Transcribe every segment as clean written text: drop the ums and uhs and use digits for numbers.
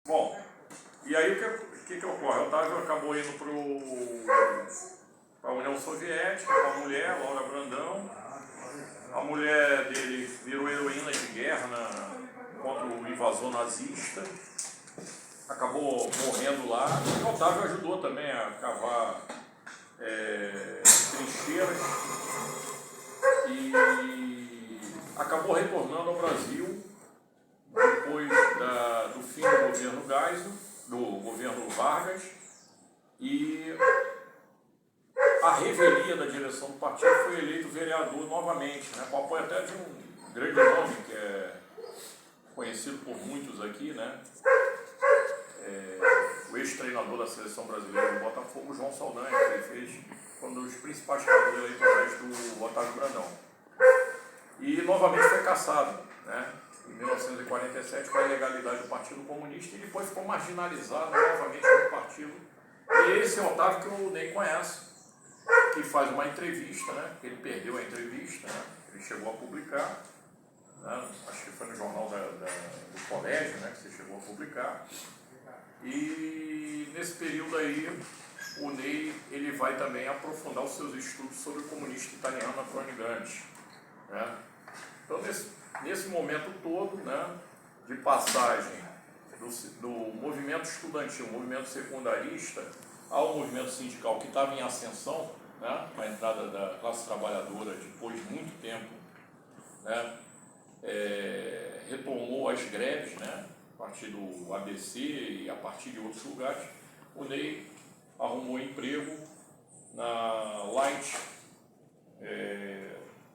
Bom, e aí o que ocorre? O Otávio acabou indo para a União Soviética com a mulher, Laura Brandão. A mulher dele virou heroína de guerra contra o invasor nazista. Acabou morrendo lá. E o Otávio ajudou também a cavar trincheiras. E acabou retornando ao Brasil depois do fim do governo Geisel, do governo Vargas, e a revelia da direção do partido foi eleito vereador novamente, né, com apoio até de um grande nome que é conhecido por muitos aqui, né, o ex-treinador da seleção brasileira do Botafogo, João Saldanha, que ele fez um dos principais cargos eleitorais do Otávio Brandão. E novamente foi cassado, né, em 1947 com a ilegalidade do Partido Comunista, e depois ficou marginalizado novamente no partido. E esse é o Otávio que o Ney conhece, que faz uma entrevista, né, porque ele perdeu a entrevista, né, ele chegou a publicar, né, acho que foi no jornal do colégio, né, que você chegou a publicar. E nesse período aí, o Ney ele vai também aprofundar os seus estudos sobre o comunista italiano Antonio Gramsci, né. Então, nesse momento todo, né, de passagem do movimento estudantil, movimento secundarista, ao movimento sindical que estava em ascensão, né, com a entrada da classe trabalhadora depois de muito tempo, né, retomou as greves, né, a partir do ABC e a partir de outros lugares. O Ney arrumou emprego na Light,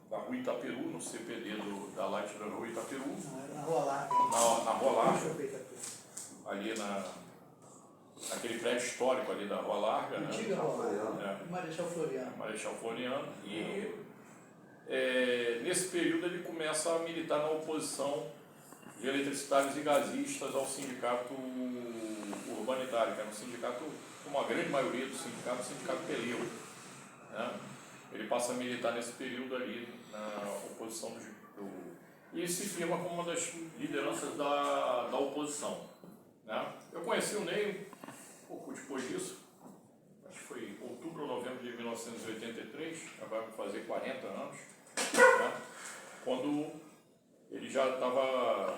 da Rua Itaperu, no CPD da Light da Rua Itaperu. Na Rua Larga. Na Rua Larga, ali naquele prédio histórico ali da Rua Larga. Antiga, né? Rua Larga. Marechal Floriano. Marechal Floriano. E nesse período ele começa a militar na oposição de eletricitários e gasistas ao sindicato urbanitário, que era um sindicato, como a grande maioria do sindicato, o sindicato Peleu, né? Ele passa a militar nesse período ali na oposição e se firma como uma das lideranças da oposição, né? Eu conheci o Ney um pouco depois disso, acho que foi outubro ou novembro de 1983, agora vai fazer 40 anos, né? Quando ele já estava,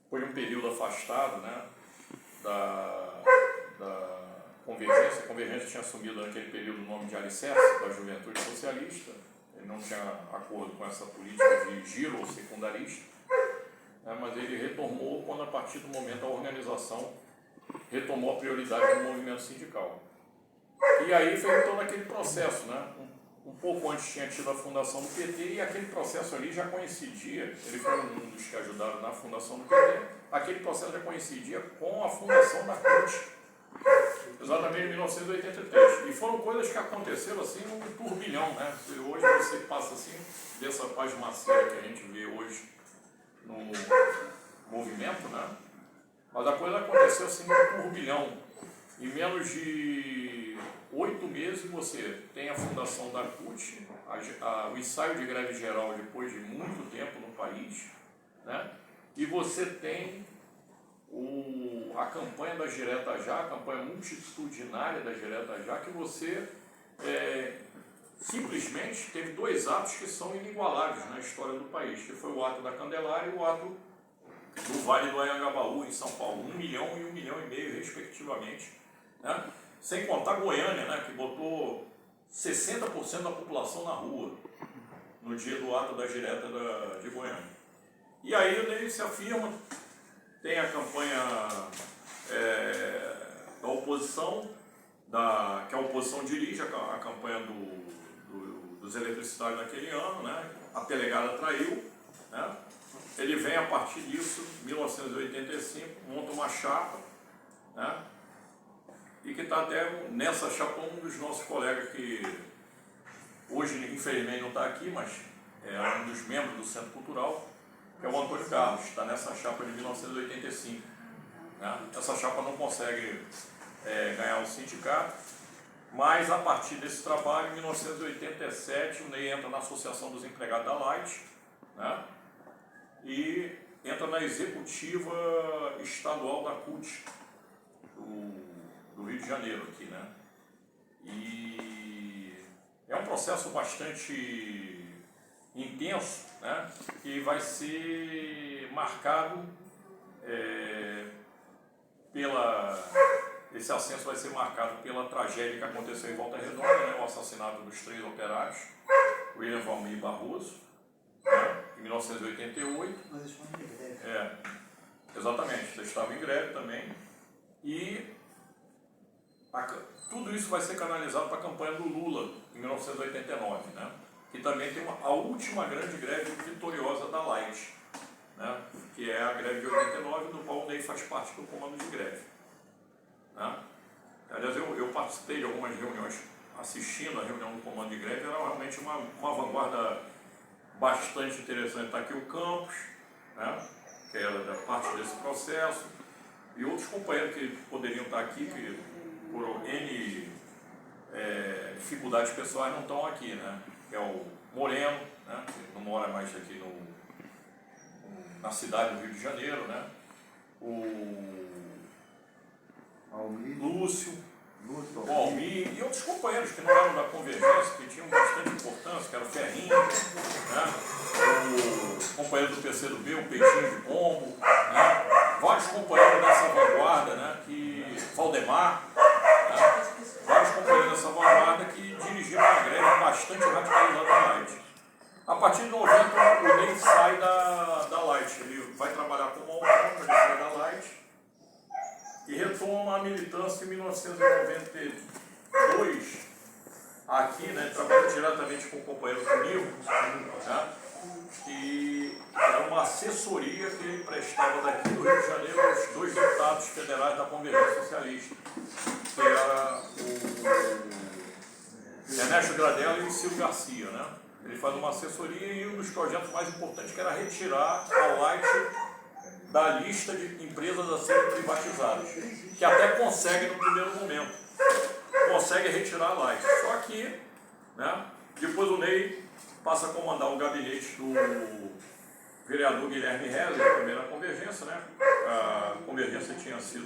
foi um período afastado, né, da Convergência. A Convergência tinha assumido naquele período o nome de Alicerce, da Juventude Socialista. Ele não tinha acordo com essa política de giro ou secundarista, né, mas ele retomou quando, a partir do momento, a organização retomou a prioridade do movimento sindical. E aí foi todo aquele processo, né? Um pouco antes tinha tido a fundação do PT, e aquele processo ali já coincidia, ele foi um dos que ajudaram na fundação do PT, aquele processo já coincidia com a fundação da CUT, exatamente em 1983. E foram coisas que aconteceram assim num turbilhão, né? Hoje você passa assim, dessa pasmaceira que a gente vê hoje no movimento, né? Mas a coisa aconteceu assim num turbilhão. Em menos de 8 meses você tem a fundação da CUT, o ensaio de greve geral depois de muito tempo no país, né? E você tem a campanha da Direta Já, a campanha multitudinária da Direta Já, que você simplesmente teve 2 atos que são inigualáveis na história do país, que foi o ato da Candelária e o ato do Vale do Anhangabaú, em São Paulo, 1 milhão e 1,5 milhão, respectivamente, né? Sem contar Goiânia, né, que botou 60% da população na rua no dia do ato da direta de Goiânia. E aí o Ney se afirma, tem a campanha da oposição, que a oposição dirige a campanha dos eletricitários naquele ano, né? A Pelegada traiu, né? Ele vem a partir disso, em 1985, monta uma chapa, né? E que está até nessa chapa um dos nossos colegas que hoje, infelizmente, não está aqui, mas é um dos membros do Centro Cultural, que é o Antônio Carlos, está nessa chapa de 1985. Né? Essa chapa não consegue ganhar o sindicato, mas a partir desse trabalho, em 1987, o Ney entra na Associação dos Empregados da Light, né? E entra na executiva estadual da CUT, do Rio de Janeiro aqui, né? E é um processo bastante intenso, né? Que vai ser marcado esse ascenso vai ser marcado pela tragédia que aconteceu em Volta Redonda, né? O assassinato dos 3 operários, William Valmir Barroso, né? Em 1988. Mas eles foram em greve. Exatamente, eles estavam em greve também. E tudo isso vai ser canalizado para a campanha do Lula, em 1989, né? Que também tem a última grande greve vitoriosa da Light, né? Que é a greve de 89, do qual o Ney faz parte do comando de greve, né? Aliás, eu participei de algumas reuniões assistindo a reunião do comando de greve, era realmente uma vanguarda bastante interessante. Está aqui o Campos, né? Que era da parte desse processo, e outros companheiros que poderiam estar aqui, que por N dificuldades pessoais não estão aqui, né? Que é o Moreno, né? Que não mora mais aqui na cidade do Rio de Janeiro, né? O Lúcio, o Almir e outros companheiros que não eram da Convergência, que tinham bastante importância, que era o Ferrinho, né? O companheiro do PCdoB, o Peitinho de Pombo, né? Vários companheiros dessa vanguarda, né? Valdemar, né? Vários companheiros dessa vanguarda que dirigiram uma greve bastante radicalizada da Light. A partir de 90, o Ney sai da Light, ele vai trabalhar como autônomo, ele sai da Light e retoma a militância em 1992, aqui, né, trabalhando diretamente com o companheiro comigo, né, que era uma assessoria que ele prestava daqui do Rio de Janeiro aos 2 deputados federais da Convergência Socialista, que era o Ernesto Gradella e o Ciro Garcia, né? Ele faz uma assessoria e um dos projetos mais importantes que era retirar a Light da lista de empresas a serem privatizadas, que até consegue no primeiro momento, consegue retirar a Light. Só que, né, depois o Ney passa a comandar o gabinete do vereador Guilherme Heller, também na Convergência, né? A Convergência tinha sido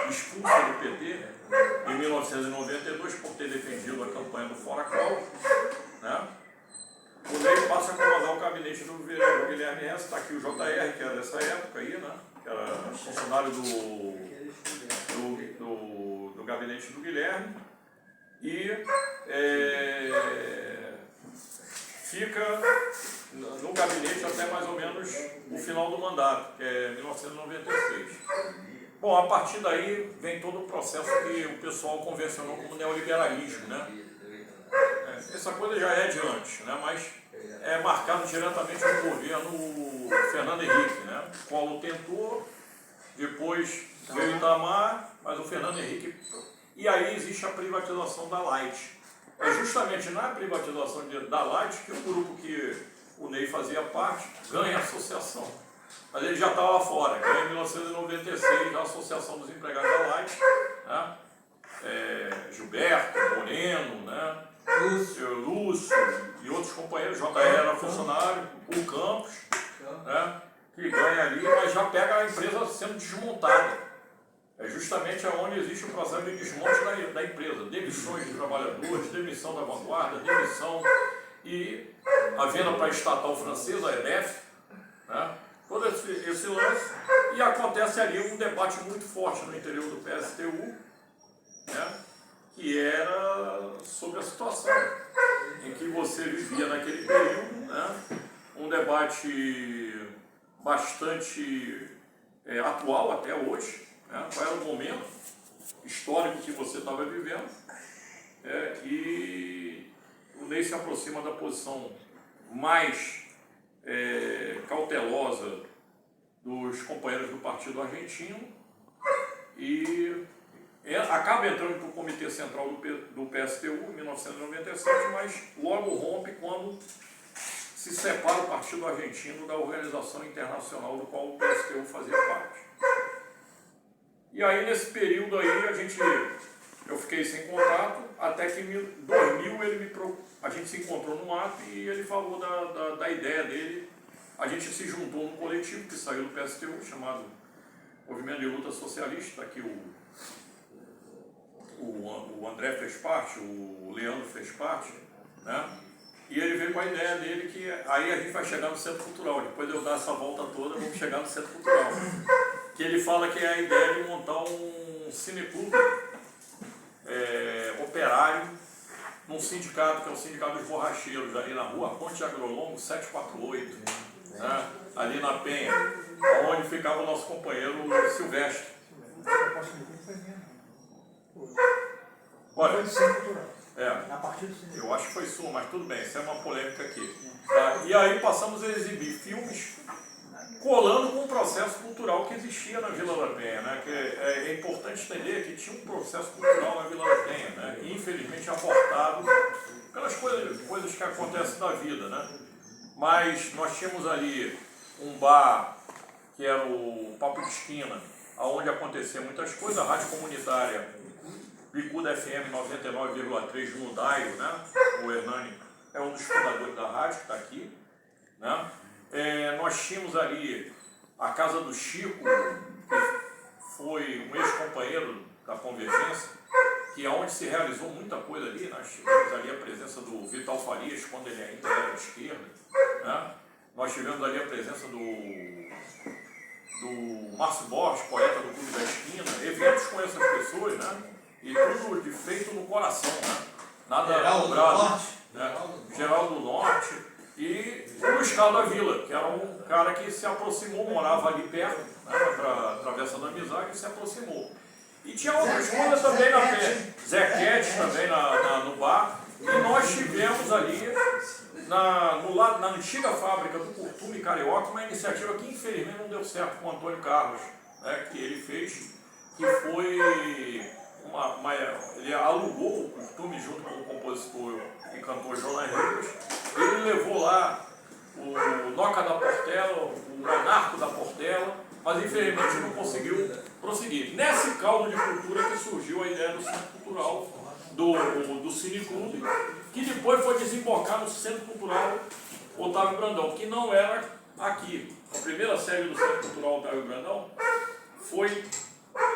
expulsa do PT em 1992 por ter defendido a campanha do Fora Collor, né? O Ney passa a comandar o gabinete do vereador Guilherme Heller. Está aqui o JR, que era dessa época aí, né? Que era funcionário do gabinete do Guilherme, e fica no gabinete até mais ou menos o final do mandato, que é 1996. Bom, a partir daí vem todo o processo que o pessoal convencionou como neoliberalismo, né? Essa coisa já é de antes, né? Mas é marcado diretamente no governo Fernando Henrique, né? O Collor tentou, depois veio Itamar, mas o Fernando Henrique... E aí existe a privatização da Light. É justamente na privatização da Light que o grupo que o Ney fazia parte ganha a associação. Mas ele já estava fora, ganha em 1996 a Associação dos Empregados da Light, né? Gilberto, Moreno, né? Lúcio e outros companheiros, JR era funcionário, o Campos, né? Que ganha ali, mas já pega a empresa sendo desmontada. É justamente onde existe o processo de desmonte da empresa, demissões de trabalhadores, demissão da vanguarda, demissão e a venda para a estatal francesa, a EDF, né? Todo esse lance, e acontece ali um debate muito forte no interior do PSTU, né? Que era sobre a situação em que você vivia naquele período, né? Um debate bastante atual até hoje, né? Qual era o momento histórico que você estava vivendo, e o Ney se aproxima da posição mais cautelosa dos companheiros do Partido Argentino e acaba entrando para o Comitê Central do PSTU em 1997, mas logo rompe quando se separa o Partido Argentino da organização internacional do qual o PSTU fazia parte. E aí nesse período aí eu fiquei sem contato, até que em 2000 a gente se encontrou no ato e ele falou da ideia dele a gente se juntou num coletivo que saiu do PSTU, chamado Movimento de Luta Socialista, que o André fez parte, o Leandro fez parte, né? E ele veio com a ideia dele que aí a gente vai chegar no Centro Cultural. Depois de eu dar essa volta toda, vamos chegar no Centro Cultural. Que ele fala que é a ideia de montar um cineclube operário num sindicato, que é o Sindicato dos Borracheiros, ali na rua Ponte Agrolongo 748, né? Ali na Penha, onde ficava o nosso companheiro Silvestre. Olha, eu acho que foi sua, mas tudo bem, isso é uma polêmica aqui. Tá? E aí passamos a exibir filmes colando com o processo cultural que existia na Vila da Penha, né? Que é importante entender que tinha um processo cultural na Vila da Penha, né? E infelizmente abortado pelas coisas que acontecem na vida, né? Mas nós tínhamos ali um bar que era o Papo de Esquina, onde acontecia muitas coisas, a rádio comunitária Bicuda FM 99,3 no Daio, né? O Hernani é um dos fundadores da rádio, que está aqui, né? Nós tínhamos ali a Casa do Chico, que foi um ex-companheiro da Convergência, que é onde se realizou muita coisa ali. Nós tivemos ali a presença do Vital Farias, quando ele ainda era de esquerda, né? Nós tivemos ali a presença do Márcio Borges, poeta do Clube da Esquina, eventos com essas pessoas, né? E tudo feito no coração, né? Nada Geraldo do Norte, né? Geraldo do Norte e o Luiz Carlos da Vila, que era um cara que se aproximou, morava ali perto, né? Na Travessa da Amizade, e se aproximou. E tinha outras coisas também na pé. Zequete também no bar. E nós tivemos ali, na antiga fábrica do Curtume Carioca, uma iniciativa que infelizmente não deu certo com o Antônio Carlos, né? Que ele fez, que foi... ele alugou o Curtume junto com o compositor e cantor Jonas Rivas. Ele levou lá o Noca da Portela, o Monarco da Portela, mas infelizmente não conseguiu prosseguir. Nesse caldo de cultura que surgiu a ideia do Centro Cultural, do Cineclube, que depois foi desembocar no Centro Cultural Otávio Brandão, que não era aqui. A primeira sede do Centro Cultural Otávio Brandão foi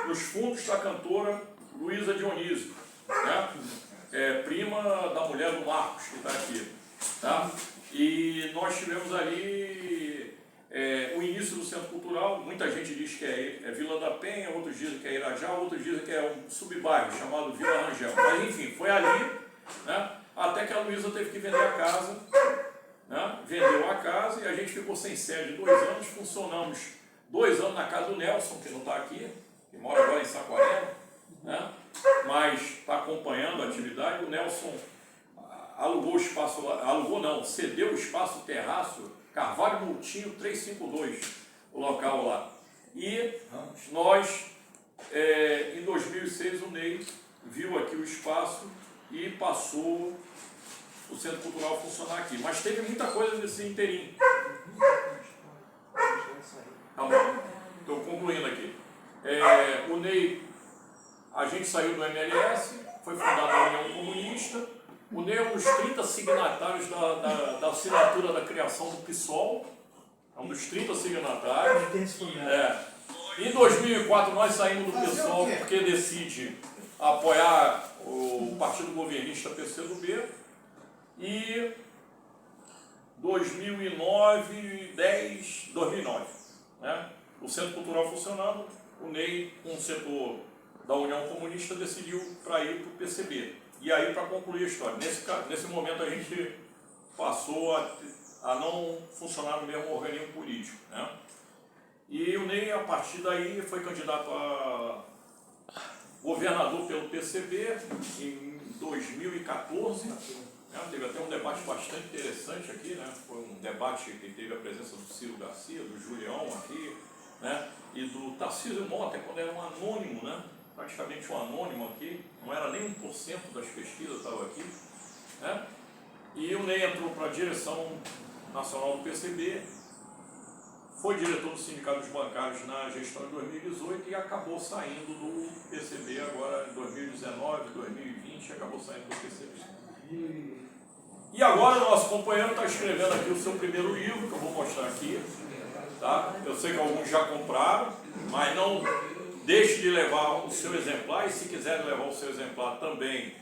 nos fundos da cantora Luísa Dionísio, né? Prima da mulher do Marcos, que está aqui. Tá? E nós tivemos ali o início do Centro Cultural. Muita gente diz que é Vila da Penha, outros dizem que é Irajá, outros dizem que é um subbairro chamado Vila Rangel. Mas enfim, foi ali, né? Até que a Luísa teve que vender a casa, né? Vendeu a casa e a gente ficou sem sede 2 anos. Funcionamos 2 anos na casa do Nelson, que não está aqui, que mora agora em Saquarema, né? Mas está acompanhando a atividade. O Nelson alugou o espaço, cedeu o espaço terraço Carvalho Moutinho 352, o local lá. E nós, em 2006, o Ney viu aqui o espaço e passou o Centro Cultural a funcionar aqui. Mas teve muita coisa nesse inteirinho. Tá bom? Estou concluindo aqui. O Ney, a gente saiu do MLS, foi fundada a União Comunista. O Ney é um dos 30 signatários da assinatura da criação do PSOL. É um dos 30 signatários. Em 2004 nós saímos do PSOL porque decide apoiar o Partido Governista PCdoB. E 2009, né? O Centro Cultural funcionando, o Ney, um setor da União Comunista, decidiu para ir para o PCB. E aí, para concluir a história, nesse momento a gente passou a não funcionar no mesmo organismo político, né? E o Ney, a partir daí, foi candidato a governador pelo PCB em 2014. Né? Teve até um debate bastante interessante aqui, né? Foi um debate que teve a presença do Ciro Garcia, do Julião aqui, né? E do Tarcísio Mota, quando era um anônimo, né? Praticamente um anônimo aqui, não era nem 1% das pesquisas estava aqui, né? E o Ney entrou para a direção nacional do PCB, foi diretor do Sindicato dos Bancários na gestão de 2018 e acabou saindo do PCB agora em 2019, 2020, acabou saindo do PCB. E agora o nosso companheiro está escrevendo aqui o seu primeiro livro, que eu vou mostrar aqui. Tá? Eu sei que alguns já compraram, mas não deixe de levar o seu exemplar, e se quiser levar o seu exemplar também,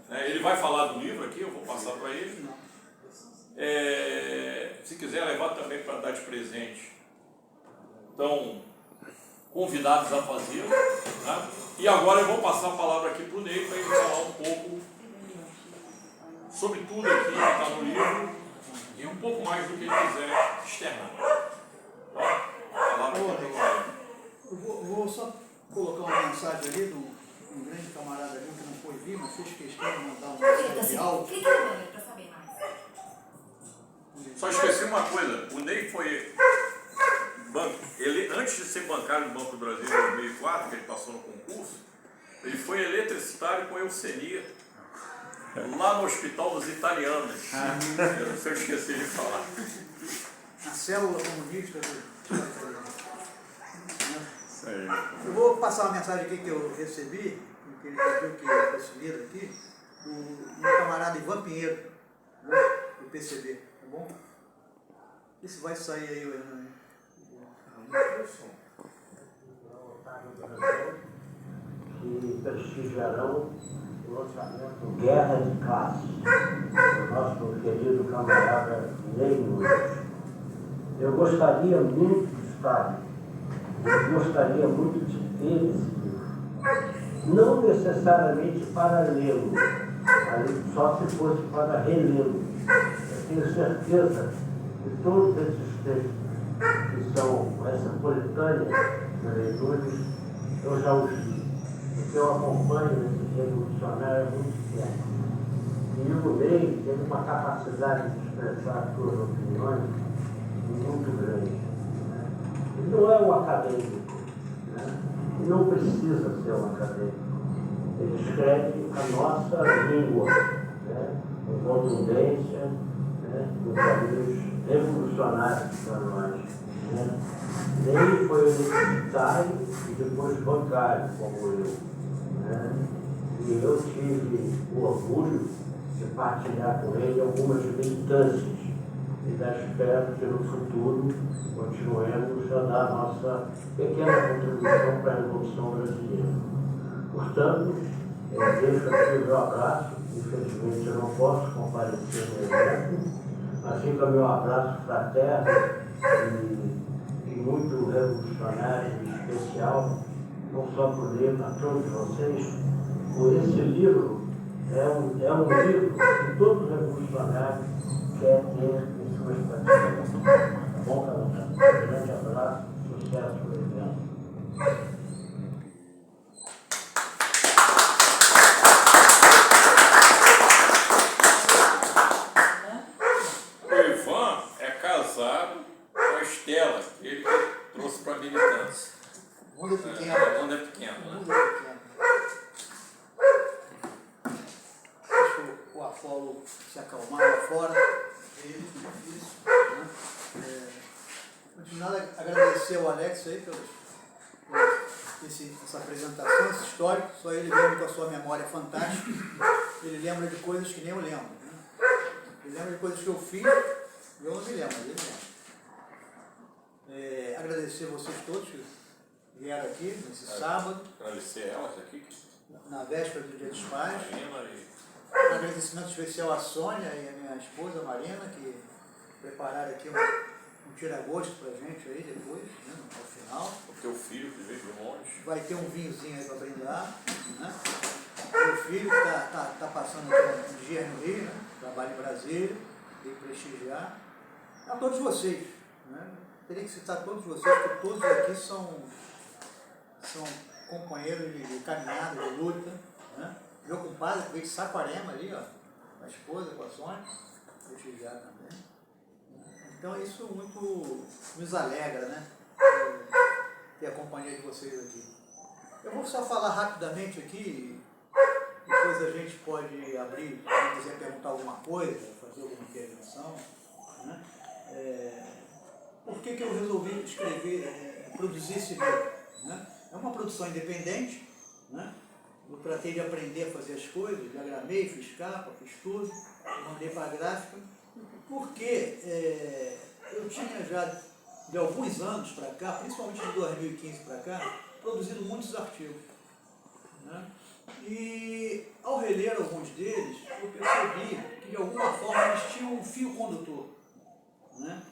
né, ele vai falar do livro aqui, eu vou passar para ele. Se quiser levar também para dar de presente, estão convidados a fazê-lo. Né? E agora eu vou passar a palavra aqui para o Ney, para ele falar um pouco sobre tudo aqui que está no livro e um pouco mais do que ele quiser externar. Tá? A palavra aqui para o Ney. Eu vou só colocar uma mensagem ali de um grande camarada ali que não foi vir, mas fez questão de mandar uma mensagem de áudio. Clica no banner para saber mais. Só esqueci uma coisa, o Ney foi ele, antes de ser bancário do Banco do Brasil em 2004, que ele passou no concurso, ele foi eletricitário com eusenia lá no Hospital dos Italianos. Eu não sei, eu esqueci de falar. A célula comunista do... Eu vou passar uma mensagem aqui que eu recebi, que ele pediu que eu fosse lido aqui, do meu camarada Ivan Pinheiro, né, do PCB, tá bom? Isso vai sair aí, o Hernani. Que prestigiarão o lançamento Guerra de Classes, do nosso querido camarada Ney Nunes. Eu gostaria muito de estar, eu gostaria muito de ter esse livro. Não necessariamente para lê-lo, só se fosse para relê-lo. Eu tenho certeza que todos esses textos que são essa coletânea de leitores, eu já os li, porque eu acompanho esse revolucionário há muito tempo. E o Ney teve uma capacidade de expressar suas opiniões muito grande. Né? Ele não é um acadêmico, né? E não precisa ser um acadêmico. Ele escreve a nossa língua, né? Com contundência, né? Com caminhos revolucionários para nós. Né? Ney foi universitário e depois bancário, como eu. Né? E eu tive o orgulho de partilhar com ele algumas militâncias. E espero que no futuro continuemos a dar nossa pequena contribuição para a Revolução Brasileira. Portanto, eu deixo aqui o meu abraço. Infelizmente eu não posso comparecer no evento, mas fica o meu abraço fraterno e muito revolucionário e especial, não só por ler a todos vocês, por esse livro. É um livro que todo revolucionário quer ter em suas prateleiras. Tá bom, camarada? Um grande abraço, sucesso no evento. O Ivan é casado com a Estela, que ele trouxe para a militância. O mundo é pequeno. O mundo é pequeno, O né? mundo é pequeno. Deixa o Apolo se acalmar lá fora. Isso. Né? Antes de nada, agradecer ao Alex aí por essa apresentação, esse histórico. Só ele lembra com a sua memória fantástica. Ele lembra de coisas que nem eu lembro. Né? Ele lembra de coisas que eu fiz e eu não me lembro, ele lembra. Agradecer vocês todos que vieram aqui nesse sábado, Agradecer elas aqui, na véspera do Dia dos Pais. Marina e Um agradecimento especial à Sônia e à minha esposa Marina, que prepararam aqui um tira-gosto pra gente aí depois, né, ao final. o teu filho que veio de longe. Vai ter um vinhozinho aí para brindar. Né? Meu filho que está passando aqui um dia no Rio, né? Trabalha em Brasília, tem que prestigiar. A todos vocês. Né? Teria que citar todos vocês, porque todos aqui são companheiros de caminhada, de luta. Né? Meu compadre que veio de Saquarema ali, ó, a esposa com a Sônia, prestigiar também. Então isso muito nos alegra, né? Ter a companhia de vocês aqui. Eu vou só falar rapidamente aqui, depois a gente pode abrir, se quiser perguntar alguma coisa, fazer alguma intervenção. Né? Por que eu resolvi escrever, produzir esse livro? Né? É uma produção independente, né? eu tratei de aprender a fazer as coisas, diagramei, fiz capa, fiz tudo, mandei para a gráfica, porque eu tinha já, de alguns anos para cá, principalmente de 2015 para cá, produzido muitos artigos. Né? E ao reler alguns deles, eu percebi que de alguma forma eles tinham um fio condutor. Né?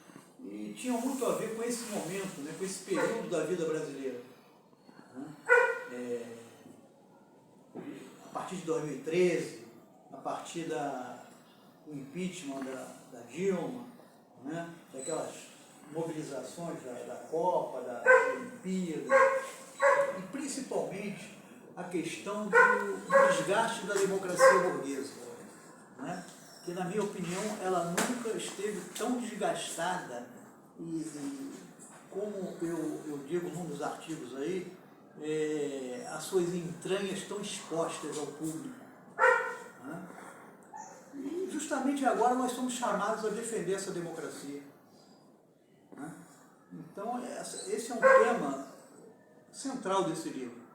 E tinham muito a ver com esse momento, né? Com esse período da vida brasileira. Né? A partir de 2013, a partir do impeachment da Dilma, né? Daquelas mobilizações da Copa, da Olimpíada, e principalmente a questão do desgaste da democracia burguesa, né? Que, na minha opinião, ela nunca esteve tão desgastada e como eu digo num dos artigos aí, as suas entranhas estão expostas ao público. Né? E justamente agora nós somos chamados a defender essa democracia. Né? Então, esse é um tema central desse livro.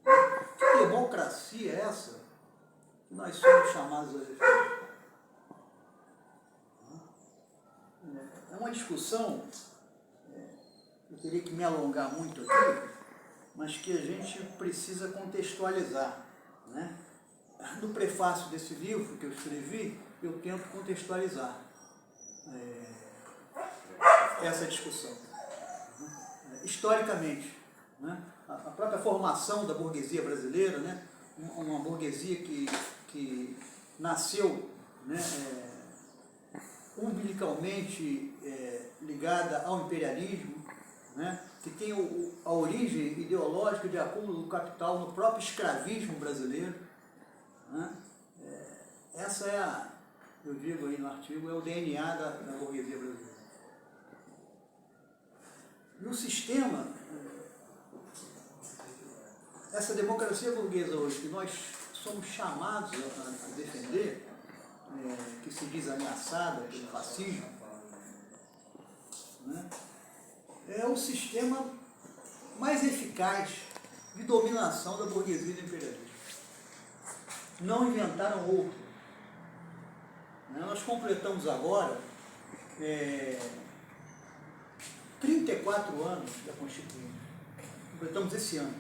Que democracia é essa que nós somos chamados a defender? É uma discussão, eu teria que me alongar muito aqui, mas que a gente precisa contextualizar. Né? No prefácio desse livro que eu escrevi, eu tento contextualizar essa discussão. Historicamente, né? A própria formação da burguesia brasileira, né? Uma burguesia que nasceu, né? Umbilicalmente ligada ao imperialismo, né? Que tem a origem ideológica de acúmulo do capital no próprio escravismo brasileiro. Né? Essa é eu digo aí no artigo, é o DNA da burguesia brasileira. E o sistema, essa democracia burguesa hoje, que nós somos chamados a defender, que se diz ameaçada pelo fascismo, né? É o sistema mais eficaz de dominação da burguesia e do imperialismo. Não inventaram outro. Nós completamos agora 34 anos da Constituinte. Completamos esse ano.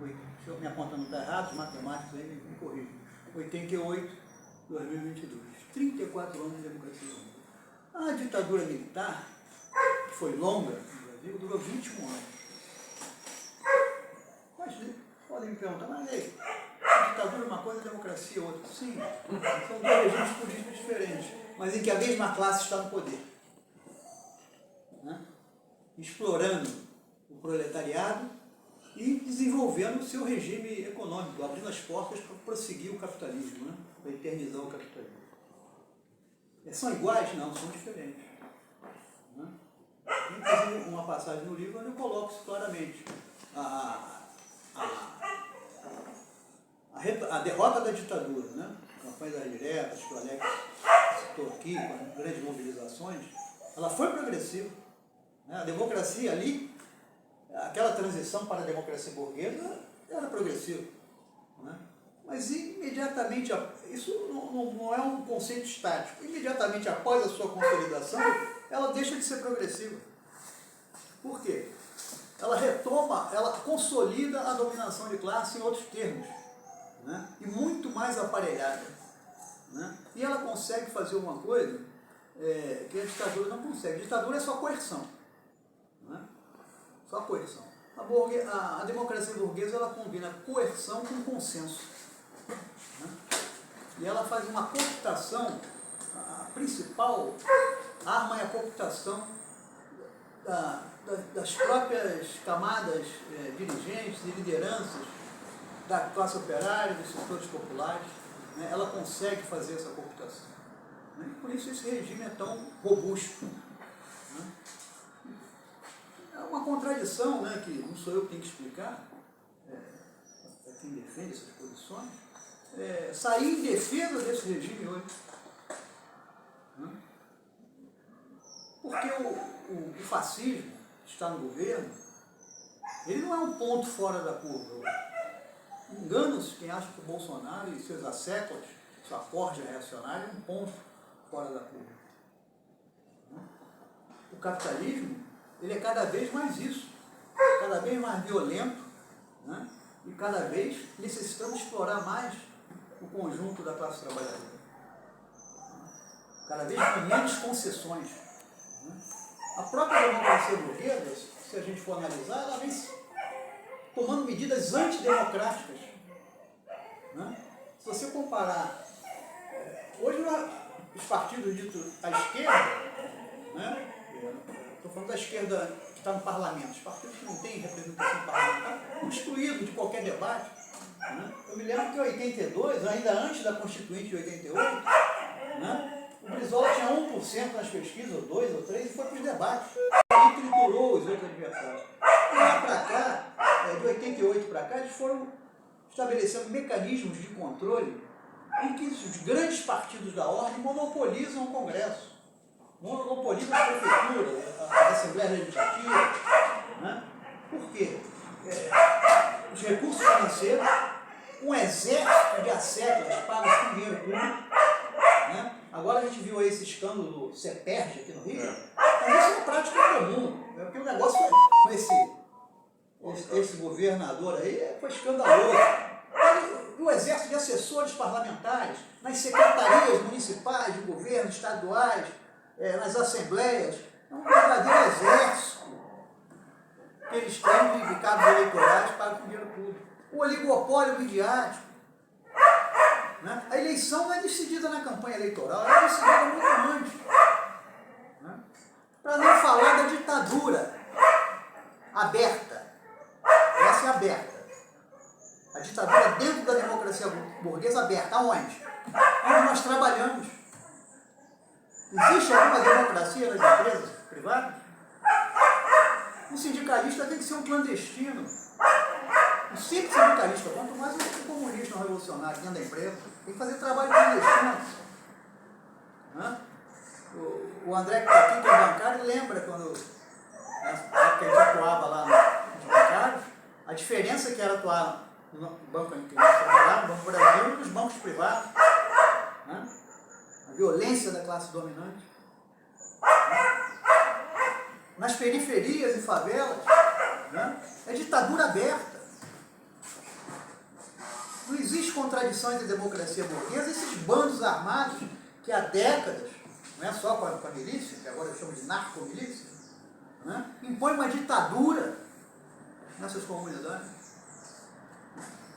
Né? Se minha conta não está errada, os matemáticos aí me corrigem. 88, 2022. 34 anos de democracia. A ditadura militar, que foi longa no Brasil, durou 21 anos. Mas podem me perguntar, mas aí, a ditadura é uma coisa, a democracia é outra. Sim, são dois regimes políticos diferentes, mas em que a mesma classe está no poder. Né? Explorando o proletariado e desenvolvendo o seu regime econômico, abrindo as portas para prosseguir o capitalismo, né? Para eternizar o capitalismo. São iguais? Não, são diferentes. Né? Inclusive, uma passagem no livro onde eu coloco isso claramente. A derrota da ditadura, né? Campanhas diretas que o Alex citou aqui, com grandes mobilizações, ela foi progressiva. Né? A democracia ali, aquela transição para a democracia burguesa, era progressiva. Né? Mas imediatamente, isso não é um conceito estático, imediatamente após a sua consolidação, ela deixa de ser progressiva. Por quê? Ela retoma, ela consolida a dominação de classe em outros termos, né? E muito mais aparelhada. Né? E ela consegue fazer uma coisa que a ditadura não consegue. A ditadura é só coerção. Né? Só coerção. A democracia burguesa, ela combina coerção com consenso. Né? E ela faz uma cooptação, a principal arma é a cooptação das próprias camadas dirigentes e lideranças da classe operária, dos setores populares. Né? Ela consegue fazer essa cooptação. Né? Por isso esse regime é tão robusto. Né? É uma contradição, né, que não sou eu que tenho que explicar, para quem defende essas posições, sair em defesa desse regime hoje. Né? Porque o fascismo que está no governo, ele não é um ponto fora da curva hoje. Engana-se quem acha que o Bolsonaro e seus asséculos, sua corja reacionária, é um ponto fora da curva. O capitalismo, ele é cada vez mais isso, cada vez mais violento, né? E cada vez necessitamos explorar mais o conjunto da classe trabalhadora. Cada vez com menos concessões. Né? A própria democracia burguesa, se a gente for analisar, ela vem tomando medidas antidemocráticas. Né? Se você comparar, hoje os partidos ditos à esquerda, né? Estou falando da esquerda que está no parlamento, os partidos que não têm representação parlamentar, estão excluídos de qualquer debate. Né? Eu me lembro que em 82, ainda antes da Constituinte de 88, né, o Brizola tinha 1% nas pesquisas, ou 2 ou 3, e foi para os debates. E triturou os outros adversários. E lá para cá, de 88 para cá, eles foram estabelecendo mecanismos de controle em que os grandes partidos da ordem monopolizam o Congresso, monopolizam a prefeitura, a Assembleia Legislativa. Né? Por quê? Os recursos financeiros, um exército de asséculos pagos com dinheiro público. Né? Agora a gente viu aí esse escândalo do CEPERJ aqui no Rio, mas isso é uma prática comum, né? Porque o negócio com esse governador aí foi escandaloso. E o exército de assessores parlamentares, nas secretarias municipais, de governo, estaduais, nas assembleias, é um verdadeiro exército que eles têm de cabos eleitorais para o dinheiro público. O oligopólio midiático. Né? A eleição não é decidida na campanha eleitoral, ela é decidida muito antes. Né? Para não falar da ditadura aberta. Essa é aberta. A ditadura dentro da democracia burguesa aberta. Aonde? Onde nós trabalhamos. Existe alguma democracia nas empresas privadas? Um sindicalista tem que ser um clandestino. Um simples sindicalista, quanto mais um comunista, um revolucionário dentro da empresa, tem que fazer trabalho clandestino. Né? O André que está aqui, que é bancário, lembra quando a gente atuava lá no bancário, a diferença que era atuar no banco em que nós trabalhávamos, no Banco Brasil, e nos bancos privados. Né? A violência da classe dominante. Nas periferias e favelas, né? É ditadura aberta. Não existe contradição entre a democracia burguesa e esses bandos armados que há décadas, não é só com a milícia, que agora eu chamo de narcomilícia, né? Impõe uma ditadura nessas comunidades.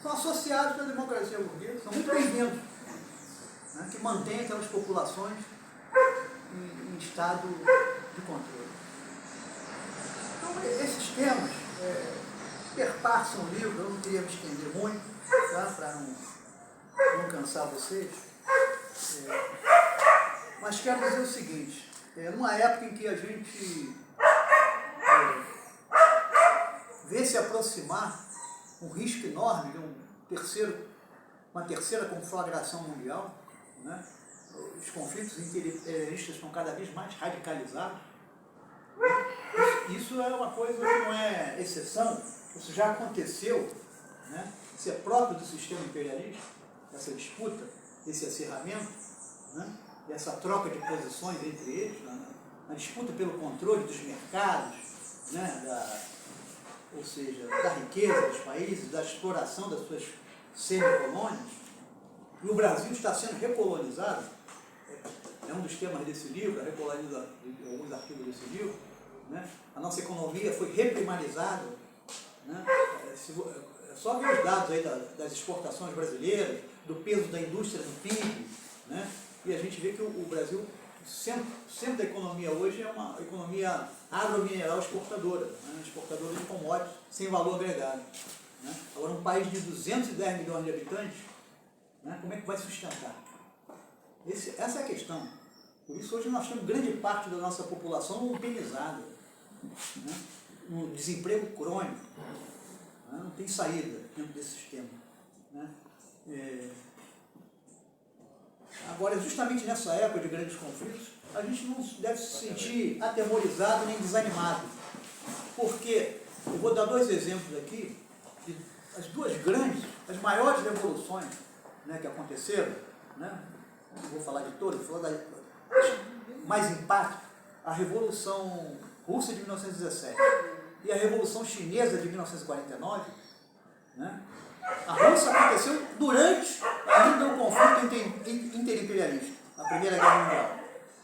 São associados à democracia burguesa, são muito bem-vindos, né? Que mantém aquelas populações em estado de controle. Então, esses temas perpassam o livro, eu não queria me estender muito, tá? Para não cansar vocês. Mas quero dizer o seguinte, numa época em que a gente vê se aproximar um risco enorme de uma terceira conflagração mundial, né? Os conflitos intelectualistas estão cada vez mais radicalizados. Isso é uma coisa que não é exceção, isso já aconteceu, né? Isso é próprio do sistema imperialista, essa disputa, esse acirramento, né? E essa troca de posições entre eles, na disputa pelo controle dos mercados, né? Ou seja, da riqueza dos países, da exploração das suas semi-colônias. E o Brasil está sendo recolonizado, é um dos temas desse livro, a recolonização de alguns artigos desse livro, né? A nossa economia foi reprimarizada, né? É só ver os dados aí das exportações brasileiras, do peso da indústria no PIB, né? E a gente vê que o Brasil, centro da economia hoje, é uma economia agromineral exportadora, né? Exportadora de commodities sem valor agregado. Né? Agora, um país de 210 milhões de habitantes, né? Como é que vai sustentar? Essa é a questão. Por isso, hoje nós temos grande parte da nossa população urbanizada, né? Um desemprego crônico, né? Não tem saída dentro desse sistema. Né? Agora, justamente nessa época de grandes conflitos, a gente não deve se sentir atemorizado nem desanimado. Porque, eu vou dar dois exemplos aqui, as duas grandes as maiores revoluções, né, que aconteceram, né, não vou falar de todas, vou falar das mais empáticas, a Revolução Russa de 1917 e a Revolução Chinesa de 1949, né, a Rússia aconteceu durante ainda o conflito interimperialista, a Primeira Guerra Mundial,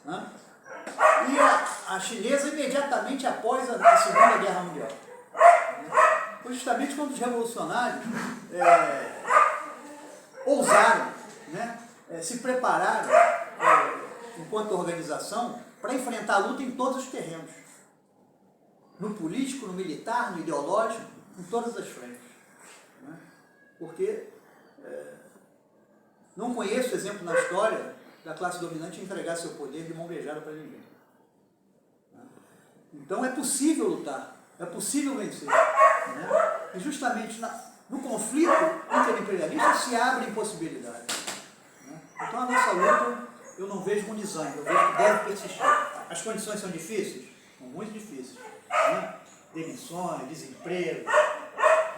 né, e a chinesa imediatamente após a Segunda Guerra Mundial. Foi justamente quando os revolucionários ousaram, né, se prepararam enquanto organização para enfrentar a luta em todos os terrenos. No político, no militar, no ideológico, em todas as frentes. Né? Porque não conheço exemplo na história da classe dominante entregar seu poder de mão beijada para ninguém. Né? Então é possível lutar, é possível vencer. Né? E justamente no conflito interimperialista se abrem possibilidades. Né? Então a nossa luta eu não vejo um desânimo, eu vejo que deve persistir. As condições são difíceis? São muito difíceis. Né? Demissões, desemprego,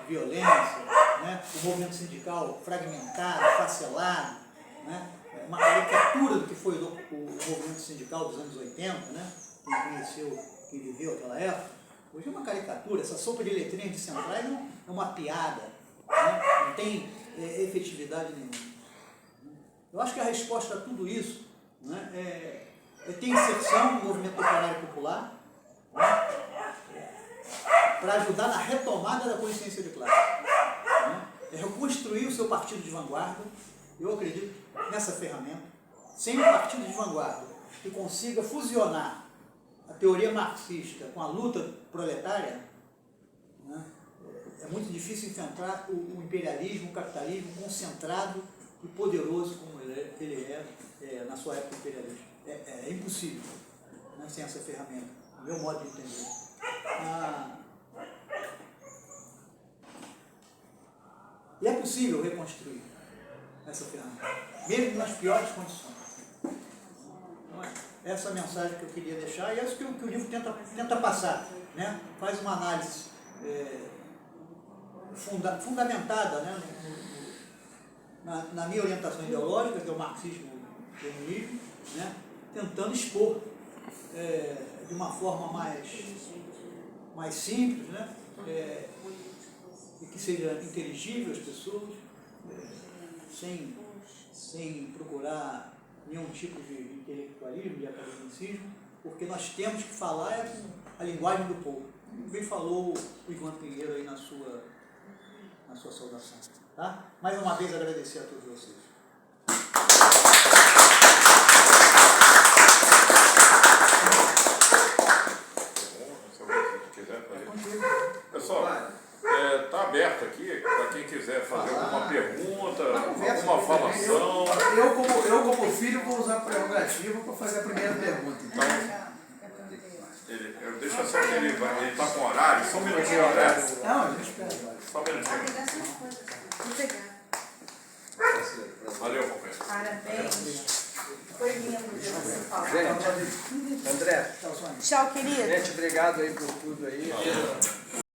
violência, né? O movimento sindical fragmentado, facelado, né? Uma caricatura do que foi o movimento sindical dos anos 80, né? Quem conheceu, quem viveu aquela época, hoje é uma caricatura, essa sopa de letrinhas de centrais é uma piada, né? Não tem efetividade nenhuma. Eu acho que a resposta a tudo isso, né, é ter inserção no movimento operário popular, né, para ajudar na retomada da consciência de classe. Né, é reconstruir o seu partido de vanguarda. Eu acredito nessa ferramenta. Sem um partido de vanguarda que consiga fusionar a teoria marxista com a luta proletária, né, é muito difícil enfrentar o imperialismo, o capitalismo concentrado e poderoso como ele é na sua época imperialista. É impossível, né, sem essa ferramenta, no meu modo de entender. E é possível reconstruir essa ferramenta, mesmo nas piores condições. Então, essa é a mensagem que eu queria deixar e é isso que o livro tenta passar. Né? Faz uma análise fundamentada, né, na minha orientação ideológica, que é o marxismo-leninismo, né, tentando expor de uma forma mais simples, né, e que seja inteligível às pessoas, sem procurar nenhum tipo de intelectualismo, de academicismo, porque nós temos que falar a linguagem do povo. Bem falou o Ivan Pinheiro aí na sua saudação. Tá? Mais uma vez agradecer a todos vocês. Pessoal, está aberto aqui para quem quiser fazer alguma pergunta, alguma falação. Eu como filho, vou usar a prerrogativa para fazer a primeira pergunta. Então, deixa só que ele está com horário, só um minutinho, André. Não, a gente espera. Só um minutinho. Valeu, companheiro. Parabéns. Foi lindo ver você falar. Gente, André, Tchau, querido. gente, obrigado aí por tudo aí.